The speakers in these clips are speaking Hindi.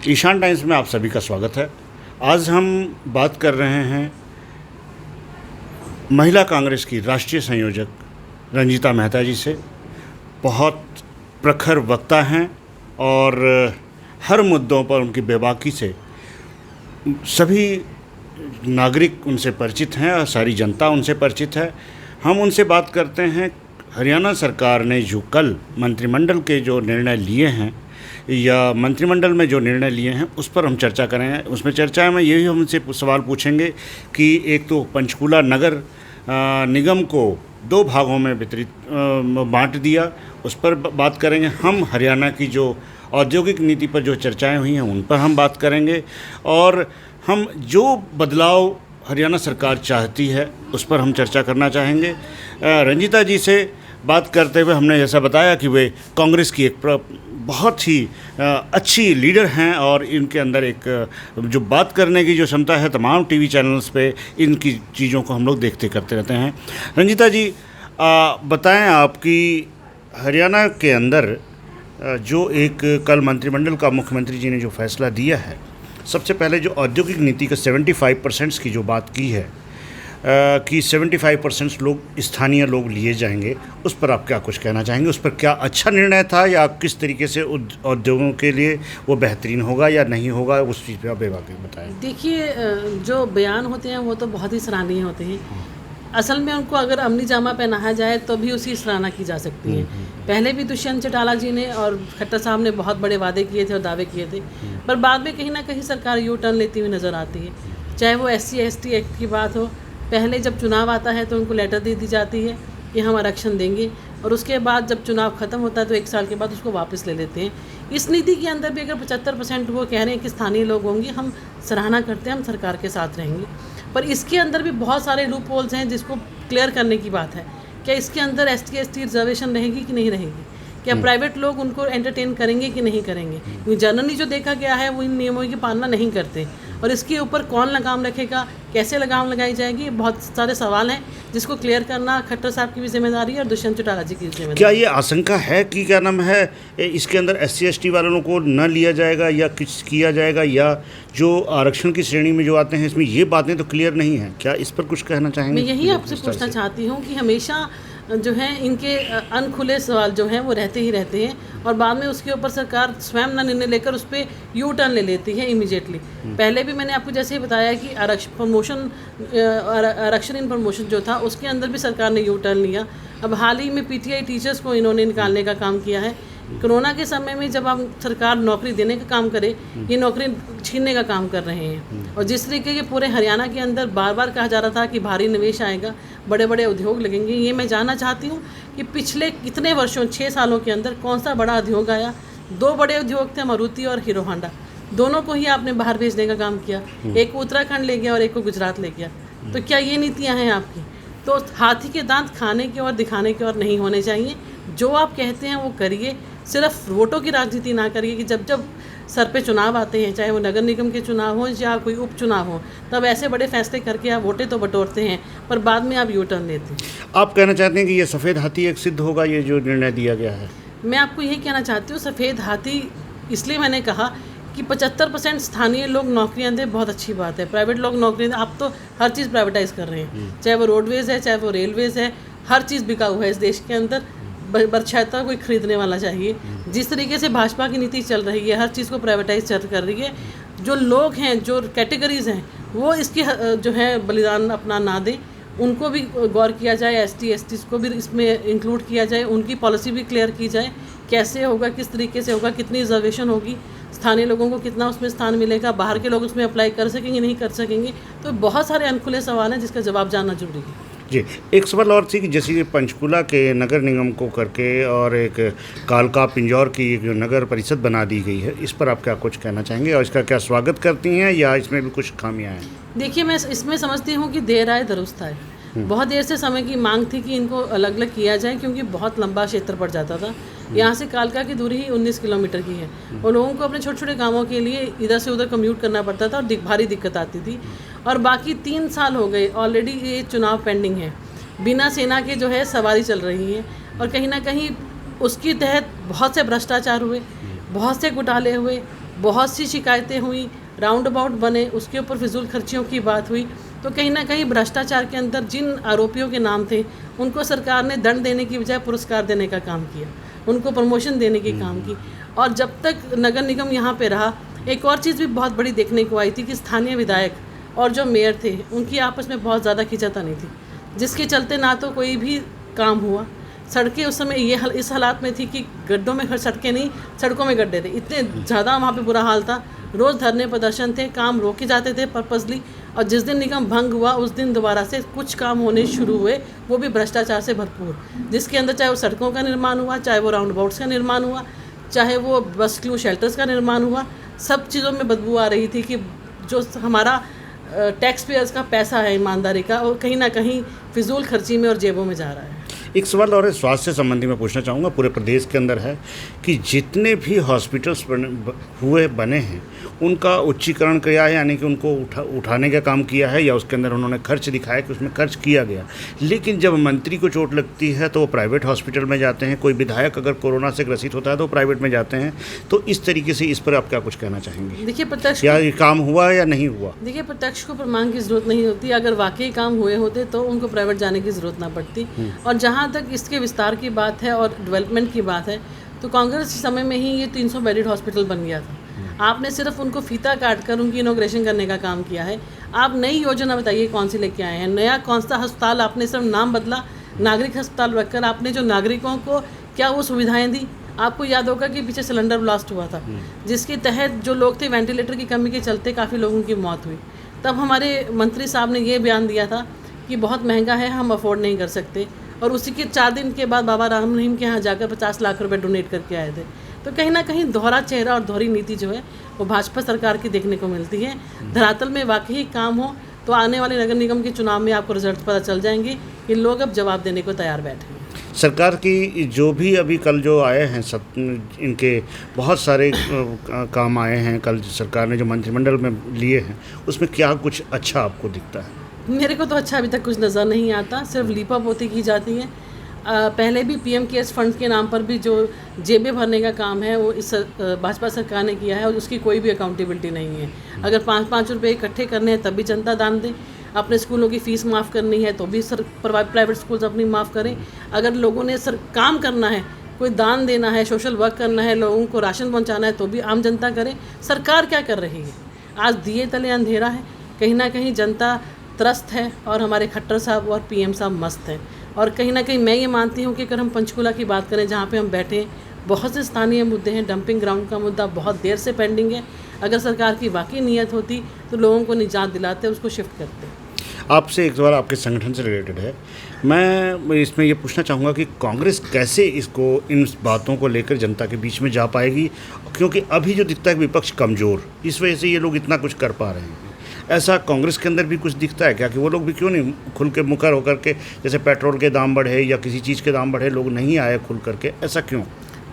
ईशान टाइम्स में आप सभी का स्वागत है। आज हम बात कर रहे हैं महिला कांग्रेस की राष्ट्रीय संयोजक रंजीता मेहता जी से। बहुत प्रखर वक्ता हैं और हर मुद्दों पर उनकी बेबाकी से सभी नागरिक उनसे परिचित हैं और सारी जनता उनसे परिचित है। हम उनसे बात करते हैं हरियाणा सरकार ने जो कल मंत्रिमंडल के जो निर्णय लिए हैं या मंत्रिमंडल में जो निर्णय लिए हैं उस पर हम चर्चा करेंगे। उसमें चर्चा में यही हम उनसे सवाल पूछेंगे कि एक तो पंचकूला नगर निगम को 2 भागों में वितरित बांट दिया, उस पर बात करेंगे। हम हरियाणा की जो औद्योगिक नीति पर जो चर्चाएं हुई हैं उन पर हम बात करेंगे और हम जो बदलाव हरियाणा सरकार चाहती है उस पर हम चर्चा करना चाहेंगे। रंजीता जी से बात करते हुए हमने जैसा बताया कि वे कांग्रेस की एक बहुत ही अच्छी लीडर हैं और इनके अंदर एक जो बात करने की जो क्षमता है, तमाम टीवी चैनल्स पे इनकी चीज़ों को हम लोग देखते करते रहते हैं। रंजीता जी बताएं, आपकी हरियाणा के अंदर जो एक कल मंत्रिमंडल का मुख्यमंत्री जी ने जो फैसला दिया है, सबसे पहले जो औद्योगिक नीति का 75% की जो बात की है कि 75% लोग स्थानीय लोग लिए जाएंगे, उस पर आप क्या कुछ कहना चाहेंगे? उस पर क्या अच्छा निर्णय था या किस तरीके से उद्योगों के लिए वो बेहतरीन होगा या नहीं होगा, उस चीज़ पर आप बेबाकी बताएं। देखिए, जो बयान होते हैं वो तो बहुत ही सराहनीय होते हैं। असल में उनको अगर अमली जामा पहनाया जाए तो भी उसकी सराहना की जा सकती है। पहले भी दुष्यंत चौटाला जी ने और खट्टर साहब ने बहुत बड़े वादे किए थे और दावे किए थे, पर बाद में कहीं ना कहीं सरकार यू टर्न लेती हुई नज़र आती है। चाहे वो SC/ST एक्ट की बात हो, पहले जब चुनाव आता है तो उनको लेटर दे दी जाती है कि हम आरक्षण देंगे और उसके बाद जब चुनाव ख़त्म होता है तो 1 साल के बाद उसको वापस ले लेते हैं। इस नीति के अंदर भी अगर 75% वो कह रहे हैं कि स्थानीय लोग होंगे, हम सराहना करते हैं, हम सरकार के साथ रहेंगे। पर इसके अंदर भी बहुत सारे लूप होल्स हैं जिसको क्लियर करने की बात है। क्या इसके अंदर ST/ST रिजर्वेशन रहेगी कि नहीं रहेगी? क्या प्राइवेट लोग उनको एंटरटेन करेंगे कि नहीं करेंगे? क्योंकि जनरली जो देखा गया है वो इन नियमों की पालना नहीं करते और इसके ऊपर कौन लगाम रखेगा, कैसे लगाम लगाई जाएगी, बहुत सारे सवाल हैं जिसको क्लियर करना खट्टर साहब की भी जिम्मेदारी है और दुष्यंत चौटाला जी की जिम्मेदारी। क्या ये आशंका है कि क्या नाम है इसके अंदर SC/ST वालों को न लिया जाएगा या कुछ किया जाएगा, या जो आरक्षण की श्रेणी में जो आते हैं इसमें ये बातें तो क्लियर नहीं हैं? क्या इस पर कुछ कहना चाहेंगे? मैं यही आपसे पूछना चाहती हूँ कि हमेशा जो है इनके अनखुले सवाल जो हैं वो रहते ही रहते हैं और बाद में उसके ऊपर सरकार स्वयं ना निर्णय लेकर उस पर यू टर्न ले लेती है इमीडिएटली। पहले भी मैंने आपको जैसे ही बताया कि आरक्षण इन प्रमोशन जो था उसके अंदर भी सरकार ने यू टर्न लिया। अब हाल ही में PTI टीचर्स को इन्होंने निकालने का काम किया है। कोरोना के समय में जब हम सरकार नौकरी देने का काम करे, ये नौकरी छीनने का काम कर रहे हैं। और जिस तरीके के पूरे हरियाणा के अंदर बार बार कहा जा रहा था कि भारी निवेश आएगा, बड़े बड़े उद्योग लगेंगे, ये मैं जानना चाहती हूँ कि पिछले कितने वर्षों 6 सालों के अंदर कौन सा बड़ा उद्योग आया? 2 बड़े उद्योग थे, मारुति और हीरो होंडा। दोनों को ही आपने बाहर भेजने का काम किया। एक को उत्तराखंड ले गया और एक को गुजरात ले गया। तो क्या ये नीतियाँ हैं आपकी? तो हाथी के दांत खाने की और दिखाने की और नहीं होने चाहिए। जो आप कहते हैं वो करिए, सिर्फ वोटों की राजनीति ना करिए कि जब जब सर पे चुनाव आते हैं, चाहे वो नगर निगम के चुनाव हो या कोई उपचुनाव हो, तब ऐसे बड़े फैसले करके आप वोटें तो बटोरते हैं पर बाद में आप यू टर्न लेते हैं। आप कहना चाहते हैं कि ये सफ़ेद हाथी एक सिद्ध होगा, ये जो निर्णय दिया गया है? मैं आपको यही कहना चाहती हूँ, सफ़ेद हाथी इसलिए मैंने कहा कि 75% स्थानीय लोग नौकरियां दें, बहुत अच्छी बात है। प्राइवेट लोग नौकरियां दें, आप तो हर चीज़ प्राइवेटाइज कर रहे हैं, चाहे वो रोडवेज़ है, चाहे वो रेलवेज़ है, हर चीज़ बिका हुआ है इस देश के अंदर। बरछाता कोई खरीदने वाला चाहिए। जिस तरीके से भाजपा की नीति चल रही है, हर चीज़ को प्राइवेटाइज कर रही है, जो लोग हैं, जो कैटेगरीज़ हैं, वो इसकी जो है बलिदान अपना ना दें, उनको भी गौर किया जाए। ST/ST को भी इसमें इंक्लूड किया जाए, उनकी पॉलिसी भी क्लियर की जाए, कैसे होगा, किस तरीके से होगा, कितनी रिजर्वेशन होगी, स्थानीय लोगों को कितना उसमें स्थान मिलेगा, बाहर के लोग उसमें अप्लाई कर सकेंगे नहीं कर सकेंगे। तो बहुत सारे अनखुले सवाल हैं जिसका जवाब जानना जरूरी है। जी, एक सवाल और थी कि जैसे पंचकूला के नगर निगम को करके और एक कालका पिंजौर की एक नगर परिषद बना दी गई है, इस पर आप क्या कुछ कहना चाहेंगे और इसका क्या स्वागत करती हैं या इसमें भी कुछ खामियां हैं? देखिए, मैं इसमें समझती हूँ कि देर आए दुरुस्त आए। बहुत देर से समय की मांग थी कि इनको अलग अलग किया जाए क्योंकि बहुत लंबा क्षेत्र पड़ जाता था। यहाँ से कालका की दूरी ही 19 किलोमीटर की है और लोगों को अपने छोटे छोटे कामों के लिए इधर से उधर कम्यूट करना पड़ता था और भारी दिक्कत आती थी। और बाकी 3 साल हो गए ऑलरेडी ये चुनाव पेंडिंग है, बिना सेना के जो है सवारी चल रही है और कहीं ना कहीं उसके तहत बहुत से भ्रष्टाचार हुए, बहुत से घोटाले हुए, बहुत सी शिकायतें हुई, राउंड अबाउट बने, उसके ऊपर फिजूल खर्चियों की बात हुई। तो कहीं ना कहीं भ्रष्टाचार के अंदर जिन आरोपियों के नाम थे उनको सरकार ने दंड देने की बजाय पुरस्कार देने का काम किया, उनको प्रमोशन देने की काम की। और जब तक नगर निगम यहाँ पे रहा, एक और चीज़ भी बहुत बड़ी देखने को आई थी कि स्थानीय विधायक और जो मेयर थे उनकी आपस में बहुत ज़्यादा खींचातानी थी, जिसके चलते ना तो कोई भी काम हुआ। सड़कें उस समय इस हालात में थी कि गड्ढों में सड़कें नहीं, सड़कों में गड्ढे थे, इतने ज़्यादा वहाँ पे बुरा हाल था। रोज़ धरने प्रदर्शन थे, काम रोके जाते थे पर्पसली। और जिस दिन निगम भंग हुआ उस दिन दोबारा से कुछ काम होने शुरू हुए, वो भी भ्रष्टाचार से भरपूर, जिसके अंदर चाहे वो सड़कों का निर्माण हुआ, चाहे वो राउंड अबाउट्स का निर्माण हुआ, चाहे वो बस क्लू शेल्टर्स का निर्माण हुआ। सब चीज़ों में बदबू आ रही थी कि जो हमारा टैक्स पेयर्स का पैसा है ईमानदारी का, और कहीं ना कहीं फिजूल खर्ची में और जेबों में जा रहा है। एक सवाल और है स्वास्थ्य संबंधी मैं पूछना चाहूँगा, पूरे प्रदेश के अंदर है कि जितने भी हॉस्पिटल्स बने हैं उनका उच्चीकरण किया है, यानी कि उनको उठाने का काम किया है, या उसके अंदर उन्होंने खर्च दिखाया कि उसमें खर्च किया गया। लेकिन जब मंत्री को चोट लगती है तो वो प्राइवेट हॉस्पिटल में जाते हैं, कोई विधायक अगर कोरोना से ग्रसित होता है तो प्राइवेट में जाते हैं। तो इस तरीके से इस पर आप क्या कुछ कहना चाहेंगे? देखिए, प्रत्यक्ष या ये काम हुआ या नहीं हुआ? देखिए, प्रत्यक्ष को प्रमाण की ज़रूरत नहीं होती। अगर वाकई काम हुए होते तो उनको प्राइवेट जाने की ज़रूरत ना पड़ती। और जहाँ तक इसके विस्तार की बात है और डेवलपमेंट की बात है, तो कांग्रेस के समय में ही ये 300 बेडेड हॉस्पिटल बन गया था। आपने सिर्फ उनको फीता काट कर उनकी इनॉग्रेशन करने का काम किया है। आप नई योजना बताइए कौन सी लेके आए हैं? नया कौन सा अस्पताल? आपने सिर्फ नाम बदला, नागरिक अस्पताल रखकर आपने जो नागरिकों को क्या वो सुविधाएं दी? आपको याद होगा कि पीछे सिलेंडर ब्लास्ट हुआ था, जिसके तहत जो लोग थे वेंटिलेटर की कमी के चलते काफ़ी लोगों की मौत हुई। तब हमारे मंत्री साहब ने ये बयान दिया था कि बहुत महंगा है, हम अफोर्ड नहीं कर सकते। और उसी के 4 दिन के बाद बाबा राम रहीम के यहाँ जाकर 50 लाख रुपए डोनेट करके आए थे। तो कहीं ना कहीं दोहरा चेहरा और दोहरी नीति जो है वो भाजपा सरकार की देखने को मिलती है। धरातल में वाकई काम हो तो आने वाले नगर निगम के चुनाव में आपको रिजल्ट पता चल जाएंगे कि लोग अब जवाब देने को तैयार बैठे हैं। सरकार की जो भी अभी कल जो आए हैं सब, इनके बहुत सारे काम आए हैं कल सरकार ने जो मंत्रिमंडल में लिए हैं, उसमें क्या कुछ अच्छा आपको दिखता है? मेरे को तो अच्छा अभी तक कुछ नज़र नहीं आता, सिर्फ लीपापोती की जाती है। पहले भी पीएम केयर्स फंड के नाम पर भी जो जेबें भरने का काम है वो इस भाजपा सरकार ने किया है, और उसकी कोई भी अकाउंटेबिलिटी नहीं है। अगर 5-5 रुपये इकट्ठे करने हैं तब भी जनता दान दे, अपने स्कूलों की फ़ीस माफ़ करनी है तो भी प्राइवेट स्कूल्स अपनी माफ़ करें। अगर लोगों ने काम करना है, कोई दान देना है, सोशल वर्क करना है, लोगों को राशन पहुंचाना है, तो भी आम जनता करे। सरकार क्या कर रही है? आज दिए तले अंधेरा है। कहीं ना कहीं जनता त्रस्त है और हमारे खट्टर साहब और पीएम साहब मस्त हैं। और कहीं ना कहीं मैं ये मानती हूँ कि अगर हम पंचकूला की बात करें, जहाँ पे हम बैठे हैं, बहुत से स्थानीय मुद्दे हैं। डंपिंग ग्राउंड का मुद्दा बहुत देर से पेंडिंग है। अगर सरकार की वाकई नियत होती तो लोगों को निजात दिलाते, उसको शिफ्ट करते। आपसे एक सवाल आपके संगठन से रिलेटेड है। मैं इसमें ये पूछना चाहूँगा कि कांग्रेस कैसे इसको, इन बातों को लेकर जनता के बीच में जा पाएगी, क्योंकि अभी जो दिखता है विपक्ष कमज़ोर, इस वजह से ये लोग इतना कुछ कर पा रहे हैं। ऐसा कांग्रेस के अंदर भी कुछ दिखता है क्या कि वो लोग भी क्यों नहीं खुल के मुखर होकर के, जैसे पेट्रोल के दाम बढ़े या किसी चीज़ के दाम बढ़े, लोग नहीं आए खुल करके, ऐसा क्यों?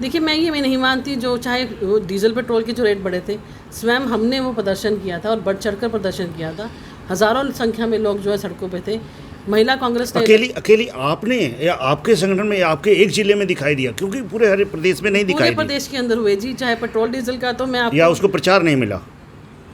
देखिए, मैं नहीं मानती, जो चाहे वो डीजल पेट्रोल के जो रेट बढ़े थे, स्वयं हमने वो प्रदर्शन किया था और बढ़ चढ़कर प्रदर्शन किया था। हज़ारों संख्या में लोग जो है सड़कों पे थे। महिला कांग्रेस अकेली आपने या आपके संगठन में या आपके एक जिले में दिखाई दिया? क्योंकि पूरे हर प्रदेश में नहीं दिखाई, पूरे प्रदेश के अंदर हुए जी। चाहे पेट्रोल डीजल का, तो मैं आपको, या उसको प्रचार नहीं मिला?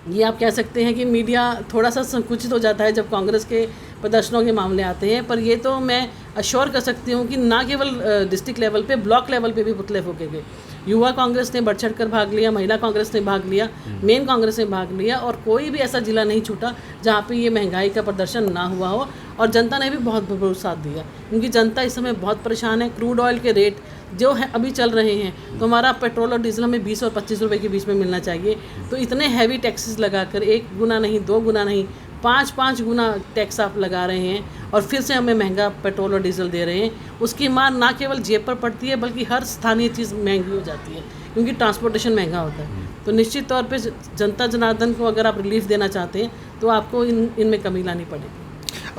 ये आप कह सकते हैं कि मीडिया थोड़ा सा संकुचित हो जाता है जब कांग्रेस के प्रदर्शनों के मामले आते हैं। पर ये तो मैं अश्योर कर सकती हूँ कि ना केवल डिस्ट्रिक्ट लेवल पे, ब्लॉक लेवल पे भी पुतले फूके गए। युवा कांग्रेस ने बढ़ चढ़ कर भाग लिया, महिला कांग्रेस ने भाग लिया, मेन कांग्रेस ने भाग लिया, और कोई भी ऐसा जिला नहीं छूटा जहाँ पे ये महंगाई का प्रदर्शन ना हुआ हो। और जनता ने भी बहुत भरपूर साथ दिया, क्योंकि जनता इस समय बहुत परेशान है। क्रूड ऑयल के रेट जो है अभी चल रहे हैं, तो हमारा पेट्रोल और डीजल हमें 20 और 25 रुपये के बीच में मिलना चाहिए। तो इतने हैवी टैक्सेस लगाकर 1 गुना नहीं, 2 गुना नहीं, 5-5 गुना टैक्स आप लगा रहे हैं, और फिर से हमें महंगा पेट्रोल और डीजल दे रहे हैं। उसकी मार ना केवल जेब पर पड़ती है, बल्कि हर स्थानीय चीज़ महंगी हो जाती है, क्योंकि ट्रांसपोर्टेशन महंगा होता है। तो निश्चित तौर पे जनता जनार्दन को अगर आप रिलीफ देना चाहते हैं तो आपको इनमें कमी लानी पड़ेगी।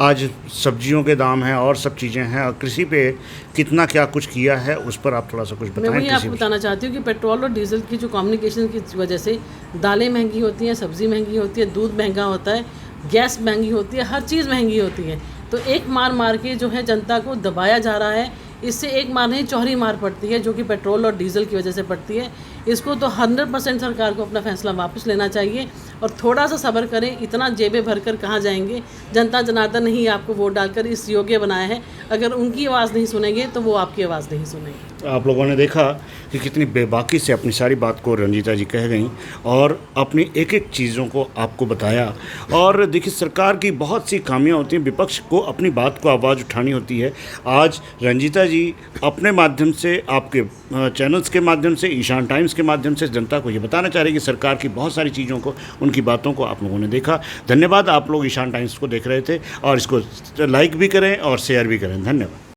आज सब्जियों के दाम हैं और सब चीज़ें हैं, और कृषि पे कितना क्या कुछ किया है उस पर आप थोड़ा सा कुछ बताएं। मैं वही आपको बताना चाहती हूँ कि पेट्रोल और डीजल की जो कम्युनिकेशन की वजह से दालें महंगी होती हैं, सब्ज़ी महंगी होती है, दूध महंगा होता है, गैस महंगी होती है, हर चीज़ महंगी होती है। तो एक मार के जो है जनता को दबाया जा रहा है। इससे एक मार नहीं, चौहरी मार पड़ती है, जो कि पेट्रोल और डीजल की वजह से पड़ती है। इसको तो 100% सरकार को अपना फैसला वापस लेना चाहिए और थोड़ा सा सब्र करें। इतना जेबें भरकर कहाँ जाएंगे? जनता जनार्दन ने ही आपको वोट डालकर इस योग्य बनाया है। अगर उनकी आवाज़ नहीं सुनेंगे तो वो आपकी आवाज़ नहीं सुनेंगे। आप लोगों ने देखा कि कितनी बेबाकी से अपनी सारी बात को रंजीता जी कह गई और अपनी एक एक चीज़ों को आपको बताया। और देखिए, सरकार की बहुत सी खामियां होती हैं, विपक्ष को अपनी बात को आवाज़ उठानी होती है। आज रंजीता जी अपने माध्यम से, आपके चैनल्स के माध्यम से, ईशान टाइम्स के माध्यम से जनता को ये बताना चाह रही है कि सरकार की बहुत सारी चीज़ों को, उनकी बातों को आप लोगों ने देखा। धन्यवाद, आप लोग ईशान टाइम्स को देख रहे थे और इसको लाइक भी करें और शेयर भी करें। धन्यवाद।